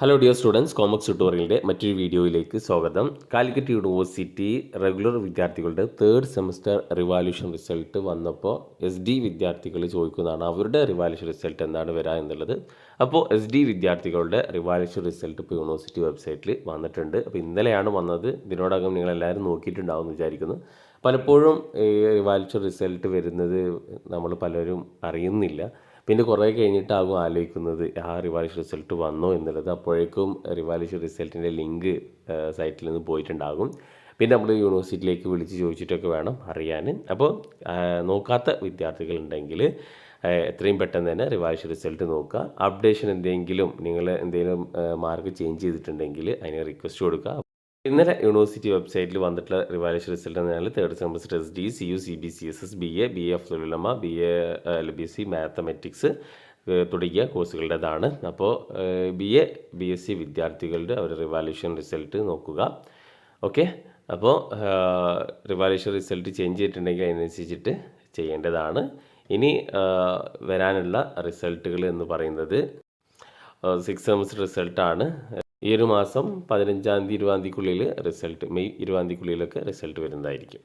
Hello dear students, കോമക്സ് ട്യൂട്ടോറിയലിൻ്റെ മറ്റൊരു വീഡിയോയിലേക്ക് സ്വാഗതം. കാലിക്കറ്റ് യൂണിവേഴ്സിറ്റി റെഗുലർ വിദ്യാർത്ഥികളുടെ തേർഡ് സെമസ്റ്റർ റിവാല്യൂഷൻ റിസൾട്ട് വന്നപ്പോൾ SD വിദ്യാർത്ഥികൾ ചോദിക്കുന്നതാണ് അവരുടെ റിവാല്യൂഷൻ റിസൾട്ട് എന്താണ് വരിക എന്നുള്ളത്. അപ്പോൾ SD വിദ്യാർത്ഥികളുടെ റിവാല്യൂഷൻ റിസൾട്ട് ഇപ്പോൾ യൂണിവേഴ്സിറ്റി വെബ്സൈറ്റിൽ വന്നിട്ടുണ്ട്. അപ്പോൾ ഇന്നലെയാണ് വന്നത്. ഇതിനോടകം നിങ്ങളെല്ലാവരും നോക്കിയിട്ടുണ്ടാവും എന്ന് വിചാരിക്കുന്നു. പലപ്പോഴും റിവാല്യൂഷൻ റിസൾട്ട് വരുന്നത് നമ്മൾ പലരും അറിയുന്നില്ല. പിന്നെ കുറേ കഴിഞ്ഞിട്ടാകും ആലോചിക്കുന്നത് ആ റിവാല്യൂഷൻ റിസൾട്ട് വന്നോ എന്നുള്ളത്. അപ്പോഴേക്കും റിവാല്യൂഷൻ റിസൾട്ടിൻ്റെ ലിങ്ക് സൈറ്റിൽ നിന്ന് പോയിട്ടുണ്ടാകും. പിന്നെ നമ്മൾ യൂണിവേഴ്സിറ്റിയിലേക്ക് വിളിച്ച് ചോദിച്ചിട്ടൊക്കെ വേണം അറിയാൻ. അപ്പോൾ നോക്കാത്ത വിദ്യാർത്ഥികളുണ്ടെങ്കിൽ എത്രയും പെട്ടെന്ന് തന്നെ റിവാല്യൂഷൻ റിസൾട്ട് നോക്കുക. അപ്ഡേഷൻ നിങ്ങൾ എന്തെങ്കിലും മാർക്ക് ചേഞ്ച് ചെയ്തിട്ടുണ്ടെങ്കിൽ അതിന് റിക്വസ്റ്റ് കൊടുക്കുക. ഇന്നലെ യൂണിവേഴ്സിറ്റി വെബ്സൈറ്റിൽ വന്നിട്ടുള്ള റിവാല്യൂഷൻ റിസൾട്ട് എന്ന് പറഞ്ഞാൽ third semester SD, CU, CB, CSS, BA അഫ്സലുൽ ഉലമ, BA LBC, മാത്തമാറ്റിക്സ് തുടങ്ങിയ കോഴ്സുകളുടേതാണ്. അപ്പോൾ BA BSc വിദ്യാർത്ഥികളുടെ അവരുടെ റിവാല്യൂഷൻ റിസൾട്ട് നോക്കുക. ഓക്കെ, അപ്പോൾ റിവാല്യൂഷൻ റിസൾട്ട് ചേഞ്ച് ചെയ്തിട്ടുണ്ടെങ്കിൽ അതിനനുസരിച്ചിട്ട് ചെയ്യേണ്ടതാണ്. ഇനി വരാനുള്ള റിസൾട്ടുകൾ എന്ന് പറയുന്നത് 6th സെമസ്റ്റർ റിസൾട്ടാണ്. ഈ ഒരു മാസം 15-20 റിസൾട്ട്, മെയ് 20 റിസൾട്ട് വരുന്നതായിരിക്കും.